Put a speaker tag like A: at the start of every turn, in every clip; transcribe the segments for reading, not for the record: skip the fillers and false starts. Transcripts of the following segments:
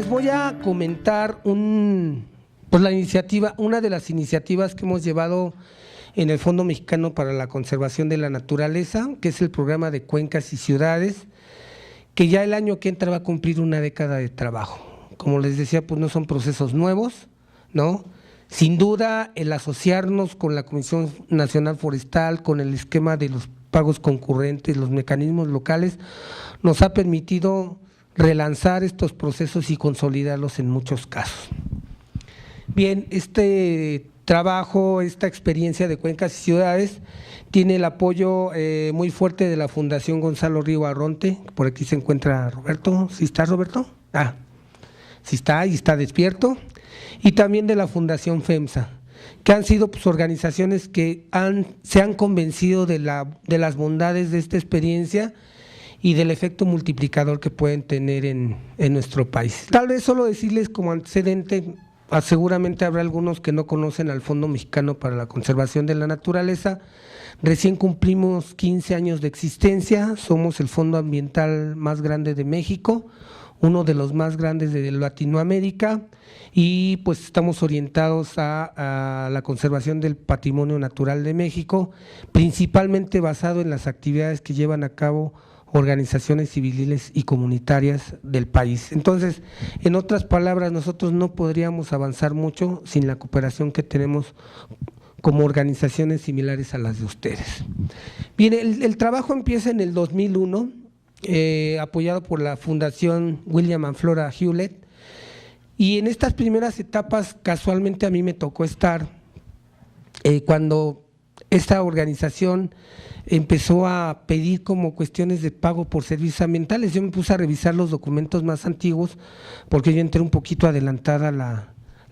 A: les voy a comentar la iniciativa, una de las iniciativas que hemos llevado en el Fondo Mexicano para la Conservación de la Naturaleza, que es el programa de cuencas y ciudades, que ya el año que entra va a cumplir una década de trabajo. Como les decía, pues no son procesos nuevos, ¿no? Sin duda, el asociarnos con la Comisión Nacional Forestal, con el esquema de los pagos concurrentes, los mecanismos locales, nos ha permitido relanzar estos procesos y consolidarlos en muchos casos. Bien, este trabajo, esta experiencia de cuencas y ciudades tiene el apoyo muy fuerte de la Fundación Gonzalo Río Arronte. Por aquí se encuentra Roberto. ¿Sí está, Roberto? Sí está y está despierto. Y también de la Fundación FEMSA, que han sido pues, organizaciones que se han convencido de las bondades de esta experiencia y del efecto multiplicador que pueden tener en nuestro país. Tal vez solo decirles como antecedente, seguramente habrá algunos que no conocen al Fondo Mexicano para la Conservación de la Naturaleza. Recién cumplimos 15 años de existencia, somos el fondo ambiental más grande de México, uno de los más grandes de Latinoamérica, y pues estamos orientados a la conservación del patrimonio natural de México, principalmente basado en las actividades que llevan a cabo organizaciones civiles y comunitarias del país. Entonces, en otras palabras, nosotros no podríamos avanzar mucho sin la cooperación que tenemos como organizaciones similares a las de ustedes. Bien, el trabajo empieza en el 2001, apoyado por la Fundación William and Flora Hewlett, y en estas primeras etapas casualmente a mí me tocó estar cuando esta organización empezó a pedir como cuestiones de pago por servicios ambientales. Yo me puse a revisar los documentos más antiguos porque yo entré un poquito adelantada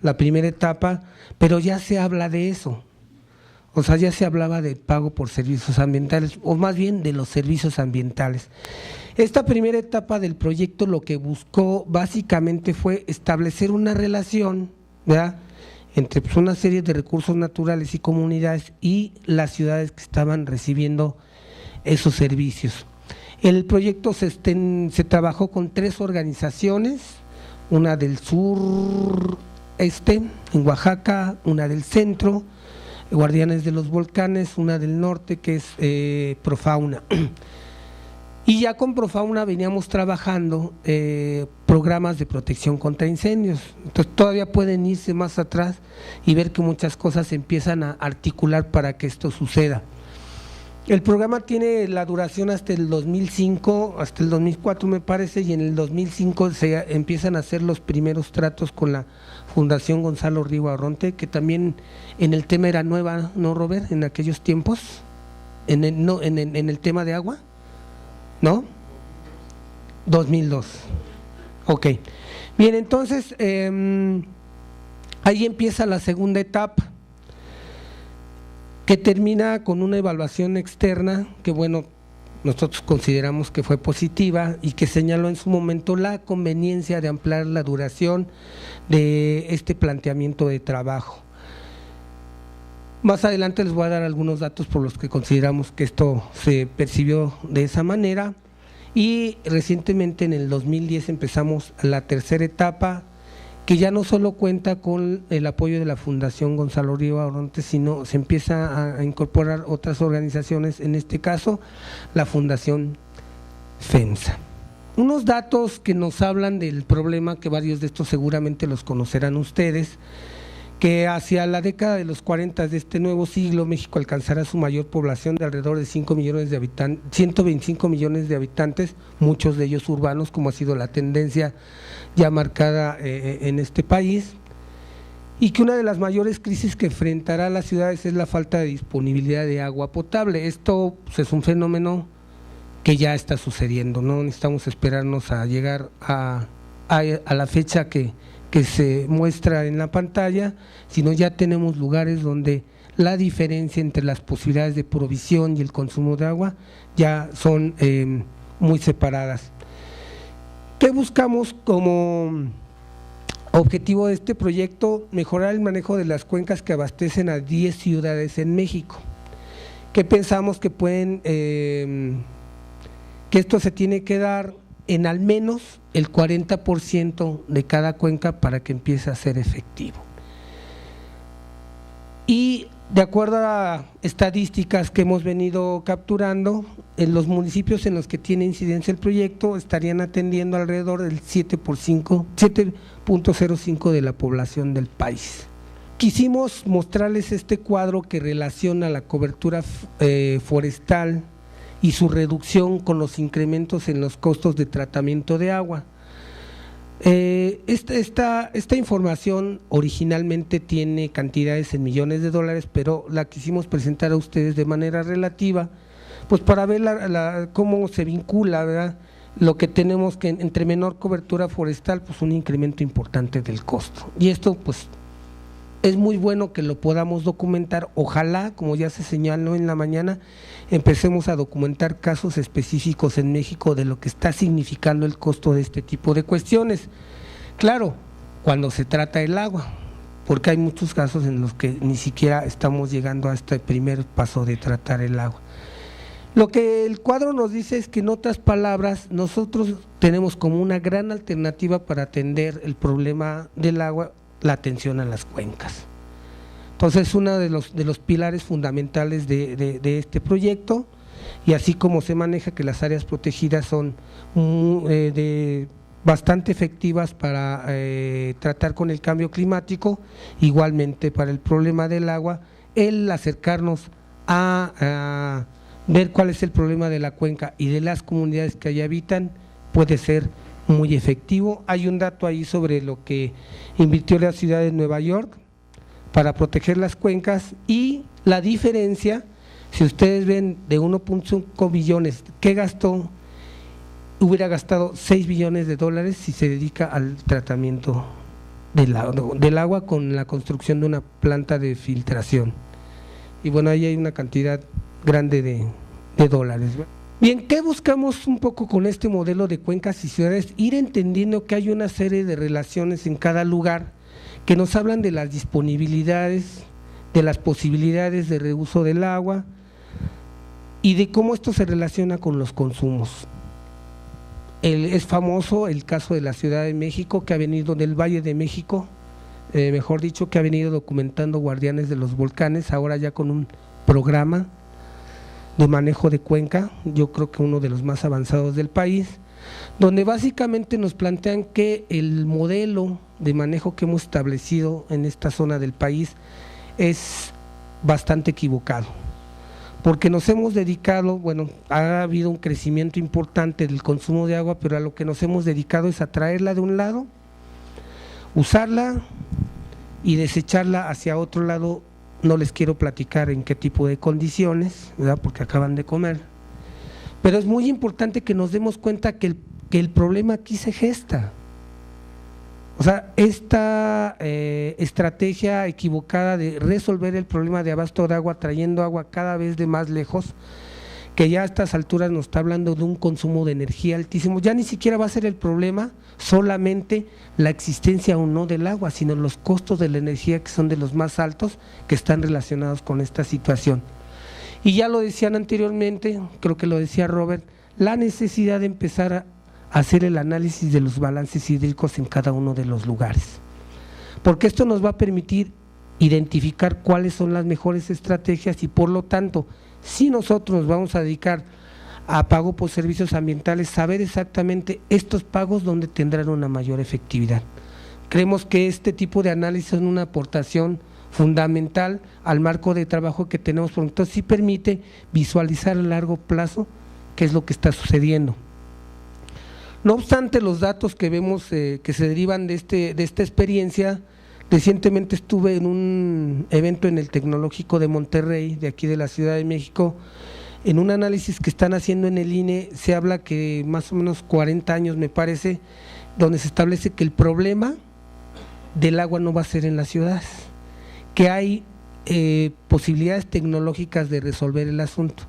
A: la primera etapa, pero ya se habla de eso. O sea, ya se hablaba de pago por servicios ambientales, o más bien de los servicios ambientales. Esta primera etapa del proyecto lo que buscó básicamente fue establecer una relación, ¿verdad?, entre pues, una serie de recursos naturales y comunidades y las ciudades que estaban recibiendo esos servicios. El proyecto se trabajó con 3 organizaciones, una del sureste, en Oaxaca, una del centro, Guardianes de los Volcanes, una del norte que es Profauna. Y ya con Profauna veníamos trabajando programas de protección contra incendios. Entonces todavía pueden irse más atrás y ver que muchas cosas se empiezan a articular para que esto suceda. El programa tiene la duración hasta el 2005, hasta el 2004 me parece, y en el 2005 se empiezan a hacer los primeros tratos con la Fundación Gonzalo Río Arronte, que también en el tema era nueva, ¿no, Robert? En aquellos tiempos, en el tema de agua. ¿No? 2002. Ok. Bien, entonces ahí empieza la segunda etapa, que termina con una evaluación externa que, bueno, nosotros consideramos que fue positiva y que señaló en su momento la conveniencia de ampliar la duración de este planteamiento de trabajo. Más adelante les voy a dar algunos datos por los que consideramos que esto se percibió de esa manera, y recientemente en el 2010 empezamos la tercera etapa, que ya no solo cuenta con el apoyo de la Fundación Gonzalo Río Arronte, sino se empieza a incorporar otras organizaciones, en este caso la Fundación FEMSA. Unos datos que nos hablan del problema, que varios de estos seguramente los conocerán ustedes, que hacia la década de los 40 de este nuevo siglo, México alcanzará su mayor población de alrededor de 5 millones de habitantes, 125 millones de habitantes, muchos de ellos urbanos, como ha sido la tendencia ya marcada en este país, y que una de las mayores crisis que enfrentará las ciudades es la falta de disponibilidad de agua potable. Esto pues, es un fenómeno que ya está sucediendo, no necesitamos esperarnos a llegar a la fecha que se muestra en la pantalla, sino ya tenemos lugares donde la diferencia entre las posibilidades de provisión y el consumo de agua ya son muy separadas. ¿Qué buscamos como objetivo de este proyecto? Mejorar el manejo de las cuencas que abastecen a 10 ciudades en México. ¿Qué pensamos que pueden, que esto se tiene que dar en al menos el 40% de cada cuenca para que empiece a ser efectivo. Y de acuerdo a estadísticas que hemos venido capturando, en los municipios en los que tiene incidencia el proyecto estarían atendiendo alrededor del 7.05% de la población del país. Quisimos mostrarles este cuadro que relaciona la cobertura forestal y su reducción con los incrementos en los costos de tratamiento de agua. Esta información originalmente tiene cantidades en millones de dólares, pero la quisimos presentar a ustedes de manera relativa, pues para ver cómo se vincula, ¿verdad?, lo que tenemos que entre menor cobertura forestal, pues un incremento importante del costo. Y esto pues es muy bueno que lo podamos documentar. Ojalá, como ya se señaló en la mañana, empecemos a documentar casos específicos en México de lo que está significando el costo de este tipo de cuestiones. Claro, cuando se trata del agua, porque hay muchos casos en los que ni siquiera estamos llegando a este primer paso de tratar el agua. Lo que el cuadro nos dice es que, en otras palabras, nosotros tenemos como una gran alternativa para atender el problema del agua, la atención a las cuencas. Entonces, uno de los pilares fundamentales de este proyecto, y así como se maneja que las áreas protegidas son bastante efectivas para tratar con el cambio climático, igualmente para el problema del agua, el acercarnos a ver cuál es el problema de la cuenca y de las comunidades que allí habitan puede ser muy efectivo. Hay un dato ahí sobre lo que invirtió la ciudad de Nueva York para proteger las cuencas, y la diferencia, si ustedes ven, de 1.5 billones que gastó, hubiera gastado 6 billones de dólares si se dedica al tratamiento del agua con la construcción de una planta de filtración. Y bueno, ahí hay una cantidad grande de dólares. Bien, ¿qué buscamos un poco con este modelo de cuencas y ciudades? Ir entendiendo que hay una serie de relaciones en cada lugar que nos hablan de las disponibilidades, de las posibilidades de reuso del agua y de cómo esto se relaciona con los consumos. Es famoso el caso de la Ciudad de México, que ha venido del Valle de México, mejor dicho, que ha venido documentando guardianes de los volcanes, ahora ya con un programa de manejo de cuenca, yo creo que uno de los más avanzados del país, donde básicamente nos plantean que el modelo de manejo que hemos establecido en esta zona del país es bastante equivocado, porque nos hemos dedicado, bueno, ha habido un crecimiento importante del consumo de agua, pero a lo que nos hemos dedicado es a traerla de un lado, usarla y desecharla hacia otro lado. No les quiero platicar en qué tipo de condiciones, ¿verdad?, porque acaban de comer, pero es muy importante que nos demos cuenta que el problema aquí se gesta. O sea, esta estrategia equivocada de resolver el problema de abasto de agua trayendo agua cada vez de más lejos, que ya a estas alturas nos está hablando de un consumo de energía altísimo, ya ni siquiera va a ser el problema solamente la existencia o no del agua, sino los costos de la energía, que son de los más altos, que están relacionados con esta situación. Y ya lo decían anteriormente, creo que lo decía Robert, la necesidad de empezar a hacer el análisis de los balances hídricos en cada uno de los lugares, porque esto nos va a permitir identificar cuáles son las mejores estrategias y, por lo tanto, si nosotros nos vamos a dedicar a pago por servicios ambientales, saber exactamente estos pagos dónde tendrán una mayor efectividad. Creemos que este tipo de análisis es una aportación fundamental al marco de trabajo que tenemos, porque entonces sí permite visualizar a largo plazo qué es lo que está sucediendo. No obstante, los datos que vemos que se derivan de esta experiencia, recientemente estuve en un evento en el Tecnológico de Monterrey, de aquí de la Ciudad de México. En un análisis que están haciendo en el INE se habla que más o menos 40 años, me parece, donde se establece que el problema del agua no va a ser en las ciudades, que hay posibilidades tecnológicas de resolver el asunto,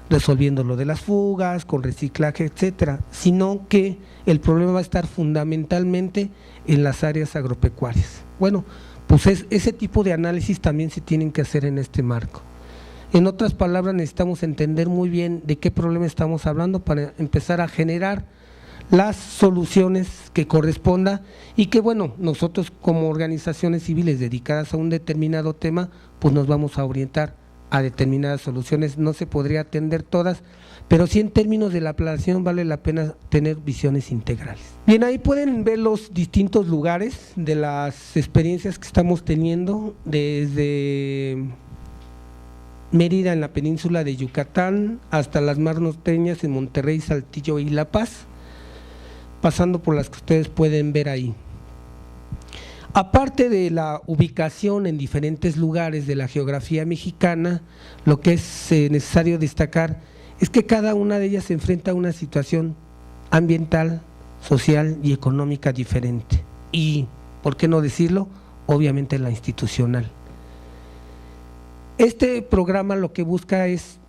A: resolviendo lo de las fugas, con reciclaje, etcétera, sino que el problema va a estar fundamentalmente en las áreas agropecuarias. Bueno, pues ese tipo de análisis también se tienen que hacer en este marco. En otras palabras, necesitamos entender muy bien de qué problema estamos hablando para empezar a generar las soluciones que corresponda y que bueno, nosotros como organizaciones civiles dedicadas a un determinado tema, pues nos vamos a orientar a determinadas soluciones. No se podría atender todas, pero sí en términos de la planeación vale la pena tener visiones integrales. Bien, ahí pueden ver los distintos lugares de las experiencias que estamos teniendo, desde Mérida en la península de Yucatán hasta las mar norteñas en Monterrey, Saltillo y La Paz, pasando por las que ustedes pueden ver ahí. Aparte de la ubicación en diferentes lugares de la geografía mexicana, lo que es necesario destacar es que cada una de ellas se enfrenta a una situación ambiental, social y económica diferente. Y, ¿por qué no decirlo? Obviamente la institucional. Este programa lo que busca es,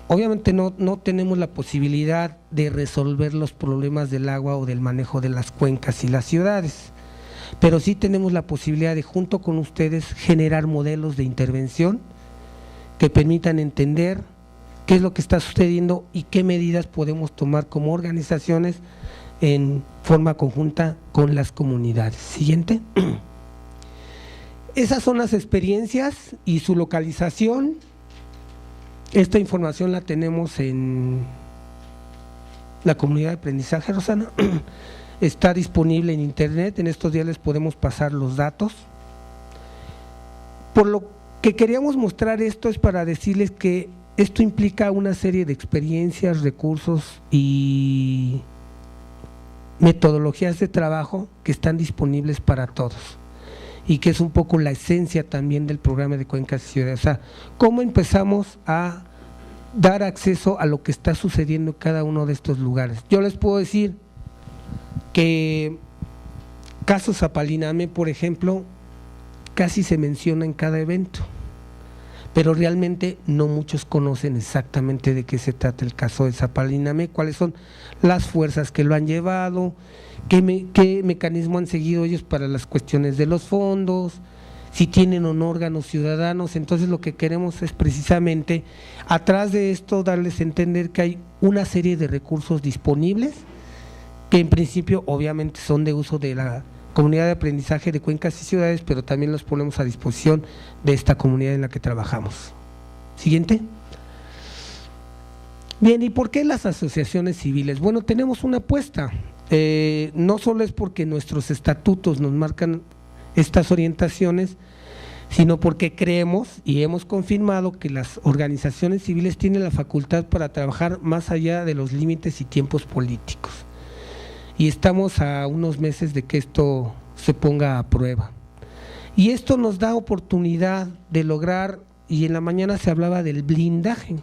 A: obviamente no tenemos la posibilidad de resolver los problemas del agua o del manejo de las cuencas y las ciudades, pero sí tenemos la posibilidad de, junto con ustedes, generar modelos de intervención que permitan entender qué es lo que está sucediendo y qué medidas podemos tomar como organizaciones en forma conjunta con las comunidades. Siguiente. Esas son las experiencias y su localización. Esta información la tenemos en la comunidad de aprendizaje, Rosana. Está disponible en internet, en estos días les podemos pasar los datos. Por lo que queríamos mostrar esto es para decirles que esto implica una serie de experiencias, recursos y metodologías de trabajo que están disponibles para todos y que es un poco la esencia también del programa de Cuencas y Ciudades. O sea, cómo empezamos a dar acceso a lo que está sucediendo en cada uno de estos lugares. Yo les puedo decir que caso Zapalinamé, por ejemplo, casi se menciona en cada evento, pero realmente no muchos conocen exactamente de qué se trata el caso de Zapalinamé, cuáles son las fuerzas que lo han llevado, qué mecanismo han seguido ellos para las cuestiones de los fondos, si tienen o no órganos ciudadanos. Entonces lo que queremos es precisamente, atrás de esto, darles a entender que hay una serie de recursos disponibles que en principio obviamente son de uso de la comunidad de aprendizaje de Cuencas y Ciudades, pero también los ponemos a disposición de esta comunidad en la que trabajamos. Siguiente. Bien, ¿y por qué las asociaciones civiles? Bueno, tenemos una apuesta. No solo es porque nuestros estatutos nos marcan estas orientaciones, sino porque creemos y hemos confirmado que las organizaciones civiles tienen la facultad para trabajar más allá de los límites y tiempos políticos. Y estamos a unos meses de que esto se ponga a prueba. Y esto nos da oportunidad de lograr, y en la mañana se hablaba del blindaje.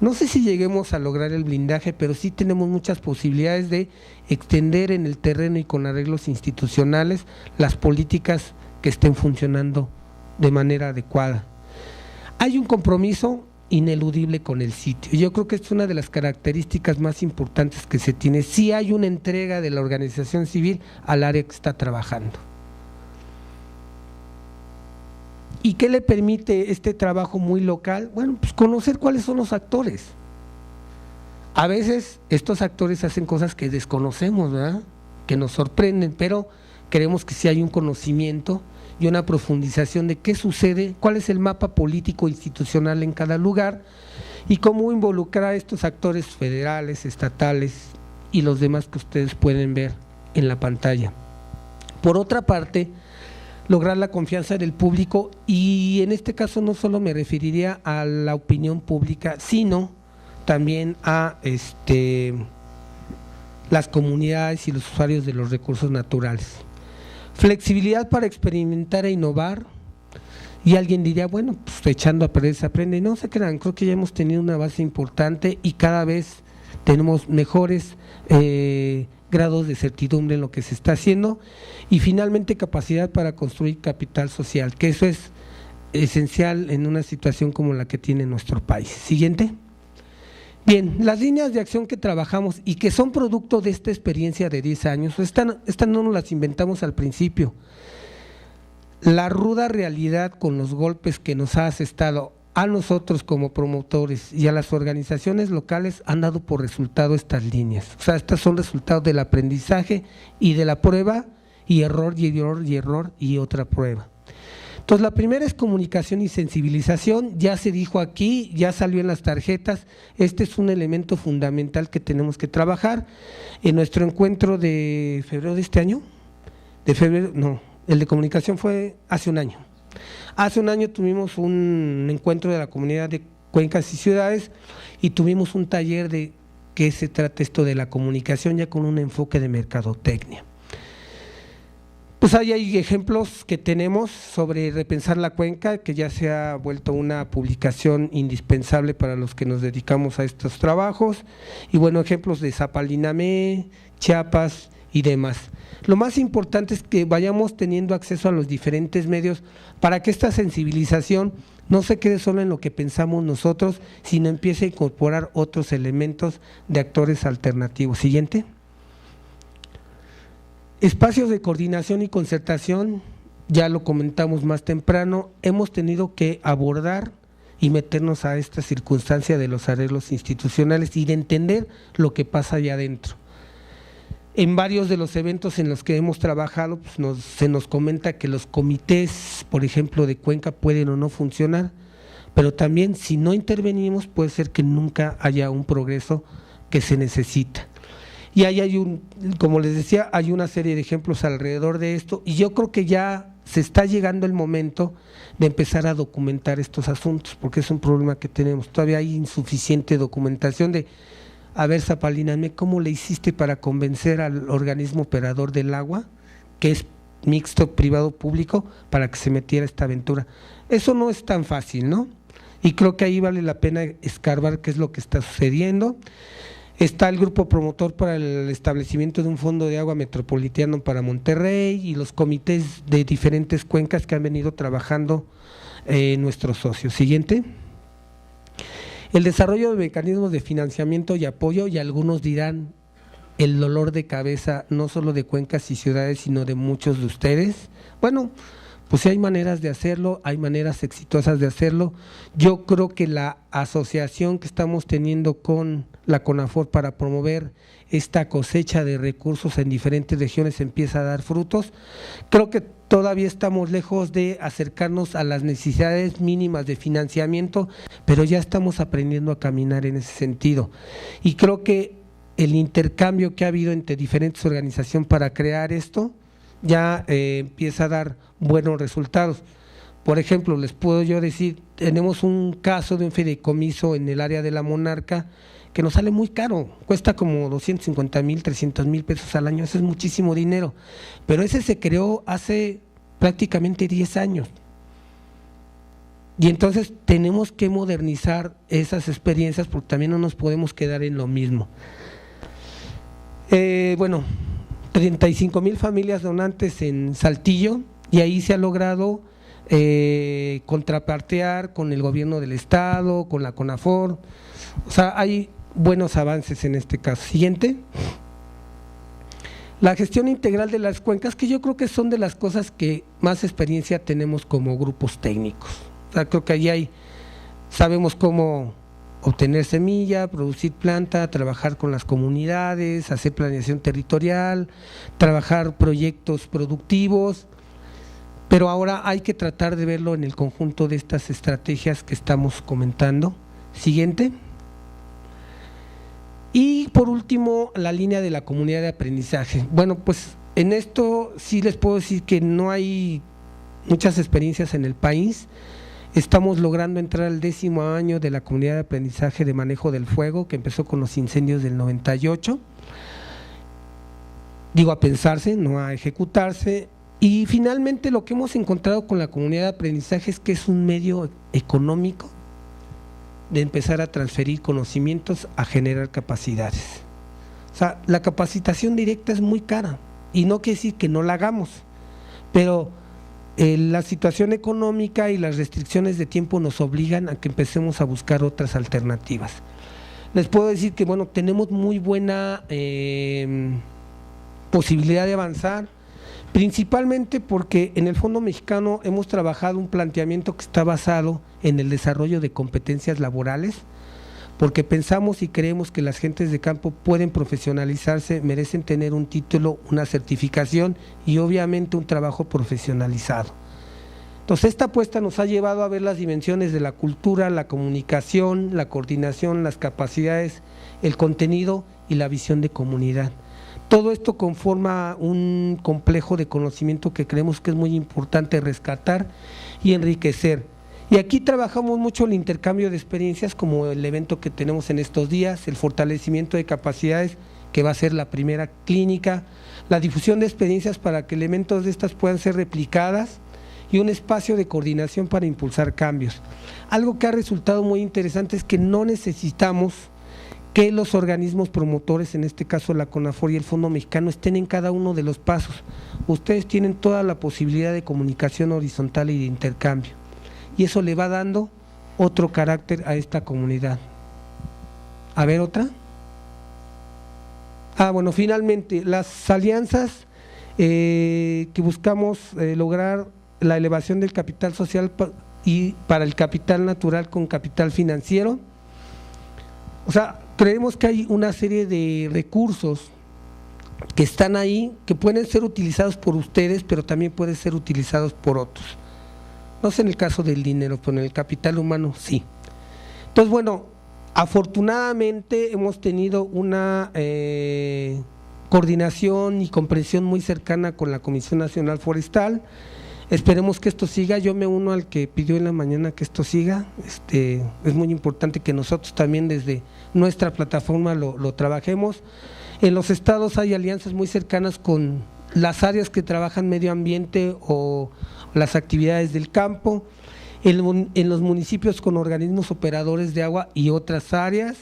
A: No sé si lleguemos a lograr el blindaje, pero sí tenemos muchas posibilidades de extender en el terreno y con arreglos institucionales las políticas que estén funcionando de manera adecuada. Hay un compromiso ineludible con el sitio. Yo creo que es una de las características más importantes que se tiene. Sí hay una entrega de la organización civil al área que está trabajando. ¿Y qué le permite este trabajo muy local? Bueno, pues conocer cuáles son los actores. A veces estos actores hacen cosas que desconocemos, ¿verdad?, que nos sorprenden, pero creemos que sí hay un conocimiento y una profundización de qué sucede, cuál es el mapa político institucional en cada lugar y cómo involucrar a estos actores federales, estatales y los demás que ustedes pueden ver en la pantalla. Por otra parte, lograr la confianza del público, y en este caso no solo me referiría a la opinión pública, sino también a las comunidades y los usuarios de los recursos naturales. Flexibilidad para experimentar e innovar, y alguien diría, bueno, pues echando a perder se aprende. No se crean, creo que ya hemos tenido una base importante y cada vez tenemos mejores grados de certidumbre en lo que se está haciendo, y finalmente capacidad para construir capital social, que eso es esencial en una situación como la que tiene nuestro país. Siguiente. Bien, las líneas de acción que trabajamos y que son producto de esta experiencia de 10 años, estas no nos las inventamos al principio. La ruda realidad con los golpes que nos ha asestado a nosotros como promotores y a las organizaciones locales han dado por resultado estas líneas. O sea, estas son resultados del aprendizaje y de la prueba y error y error y error y otra prueba. Entonces, la primera es comunicación y sensibilización, ya se dijo aquí, ya salió en las tarjetas, este es un elemento fundamental que tenemos que trabajar. En nuestro encuentro de febrero de este año, el de comunicación fue hace un año. Hace un año tuvimos un encuentro de la comunidad de cuencas y ciudades y tuvimos un taller de qué se trata esto de la comunicación ya con un enfoque de mercadotecnia. Pues ahí hay ejemplos que tenemos sobre repensar la cuenca, que ya se ha vuelto una publicación indispensable para los que nos dedicamos a estos trabajos, y bueno, ejemplos de Zapalinamé, Chiapas y demás. Lo más importante es que vayamos teniendo acceso a los diferentes medios para que esta sensibilización no se quede solo en lo que pensamos nosotros, sino empiece a incorporar otros elementos de actores alternativos. Siguiente. Espacios de coordinación y concertación, ya lo comentamos más temprano, hemos tenido que abordar y meternos a esta circunstancia de los arreglos institucionales y de entender lo que pasa allá adentro. En varios de los eventos en los que hemos trabajado, pues se nos comenta que los comités, por ejemplo, de Cuenca pueden o no funcionar, pero también si no intervenimos puede ser que nunca haya un progreso que se necesita. Y ahí como les decía, hay una serie de ejemplos alrededor de esto y yo creo que ya se está llegando el momento de empezar a documentar estos asuntos, porque es un problema que tenemos. Todavía hay insuficiente documentación de, a ver, Zapalinamé, ¿cómo le hiciste para convencer al organismo operador del agua, que es mixto privado-público, para que se metiera esta aventura? Eso no es tan fácil, ¿no? Y creo que ahí vale la pena escarbar qué es lo que está sucediendo. Está el grupo promotor para el establecimiento de un fondo de agua metropolitano para Monterrey y los comités de diferentes cuencas que han venido trabajando nuestros socios. Siguiente. El desarrollo de mecanismos de financiamiento y apoyo, y algunos dirán el dolor de cabeza no solo de cuencas y ciudades, sino de muchos de ustedes. Bueno, pues sí hay maneras de hacerlo, hay maneras exitosas de hacerlo. Yo creo que la asociación que estamos teniendo con la CONAFOR para promover esta cosecha de recursos en diferentes regiones empieza a dar frutos. Creo que todavía estamos lejos de acercarnos a las necesidades mínimas de financiamiento, pero ya estamos aprendiendo a caminar en ese sentido. Y creo que el intercambio que ha habido entre diferentes organizaciones para crear esto ya empieza a dar buenos resultados. Por ejemplo, les puedo yo decir, tenemos un caso de un fideicomiso en el área de la Monarca que nos sale muy caro, cuesta como 250,000, 300,000 pesos al año, eso es muchísimo dinero, pero ese se creó hace prácticamente 10 años. Y entonces tenemos que modernizar esas experiencias porque también no nos podemos quedar en lo mismo. Bueno, 35,000 familias donantes en Saltillo, y ahí se ha logrado contrapartear con el gobierno del estado, con la CONAFOR, o sea, hay buenos avances en este caso. Siguiente. La gestión integral de las cuencas, que yo creo que son de las cosas que más experiencia tenemos como grupos técnicos. O sea, creo que allí sabemos cómo obtener semilla, producir planta, trabajar con las comunidades, hacer planeación territorial, trabajar proyectos productivos, pero ahora hay que tratar de verlo en el conjunto de estas estrategias que estamos comentando. Siguiente. Y por último, la línea de la comunidad de aprendizaje. Bueno, pues en esto sí les puedo decir que no hay muchas experiencias en el país. Estamos logrando entrar al 10º año de la comunidad de aprendizaje de manejo del fuego, que empezó con los incendios del 98. Digo, a pensarse, no a ejecutarse. Y finalmente lo que hemos encontrado con la comunidad de aprendizaje es que es un medio económico de empezar a transferir conocimientos a generar capacidades. O sea, la capacitación directa es muy cara y no quiere decir que no la hagamos, pero la situación económica y las restricciones de tiempo nos obligan a que empecemos a buscar otras alternativas. Les puedo decir que bueno, tenemos muy buena posibilidad de avanzar. principalmente porque en el Fondo Mexicano hemos trabajado un planteamiento que está basado en el desarrollo de competencias laborales, porque pensamos y creemos que las gentes de campo pueden profesionalizarse, merecen tener un título, una certificación y obviamente un trabajo profesionalizado. Entonces esta apuesta nos ha llevado a ver las dimensiones de la cultura, la comunicación, la coordinación, las capacidades, el contenido y la visión de comunidad. Todo esto conforma un complejo de conocimiento que creemos que es muy importante rescatar y enriquecer. Y aquí trabajamos mucho el intercambio de experiencias, como el evento que tenemos en estos días, el fortalecimiento de capacidades, que va a ser la primera clínica, la difusión de experiencias para que elementos de estas puedan ser replicadas y un espacio de coordinación para impulsar cambios. Algo que ha resultado muy interesante es que no necesitamos que los organismos promotores, en este caso la CONAFOR y el Fondo Mexicano, estén en cada uno de los pasos. Ustedes tienen toda la posibilidad de comunicación horizontal y de intercambio, y eso le va dando otro carácter a esta comunidad. A ver, otra. Bueno, finalmente, las alianzas que buscamos lograr la elevación del capital social y para el capital natural con capital financiero. O sea, creemos que hay una serie de recursos que están ahí, que pueden ser utilizados por ustedes, pero también pueden ser utilizados por otros. No sé en el caso del dinero, pero en el capital humano sí. Entonces, bueno, afortunadamente hemos tenido una coordinación y comprensión muy cercana con la Comisión Nacional Forestal. Esperemos que esto siga. Yo me uno al que pidió en la mañana que esto siga. Es muy importante que nosotros también desde nuestra plataforma lo trabajemos. En los estados hay alianzas muy cercanas con las áreas que trabajan medio ambiente o las actividades del campo, en los municipios con organismos operadores de agua y otras áreas,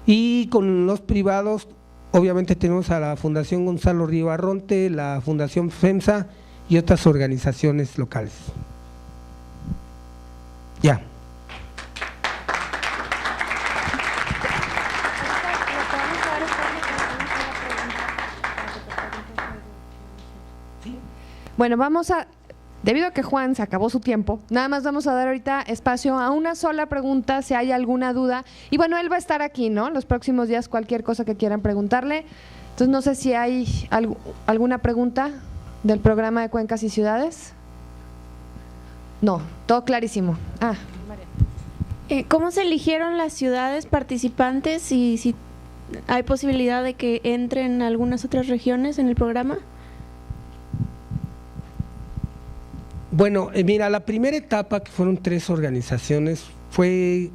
A: y con los privados obviamente tenemos a la Fundación Gonzalo Río Arronte, la Fundación FEMSA y otras organizaciones locales. Ya.
B: Bueno, debido a que Juan se acabó su tiempo, nada más vamos a dar ahorita espacio a una sola pregunta, si hay alguna duda. Y bueno, él va a estar aquí, ¿no? Los próximos días, cualquier cosa que quieran preguntarle. Entonces, no sé si hay alguna pregunta del programa de Cuencas y Ciudades. No, todo clarísimo. María.
C: ¿Cómo se eligieron las ciudades participantes y si hay posibilidad de que entren algunas otras regiones en el programa?
A: Bueno, mira, la primera etapa, que fueron 3 organizaciones, fue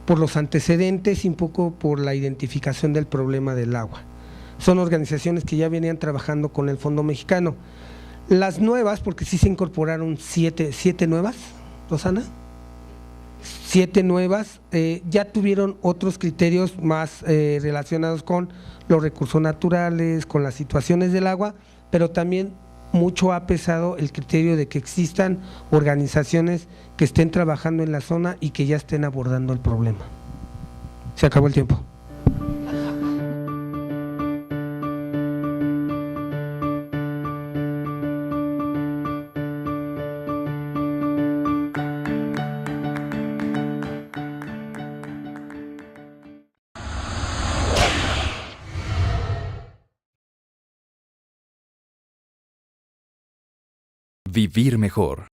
A: por los antecedentes y un poco por la identificación del problema del agua. Son organizaciones que ya venían trabajando con el Fondo Mexicano. Las nuevas, porque sí se incorporaron 7 nuevas, Rosana, 7 nuevas, ya tuvieron otros criterios más relacionados con los recursos naturales, con las situaciones del agua, pero también mucho ha pesado el criterio de que existan organizaciones que estén trabajando en la zona y que ya estén abordando el problema. Se acabó el tiempo.
D: Vivir mejor.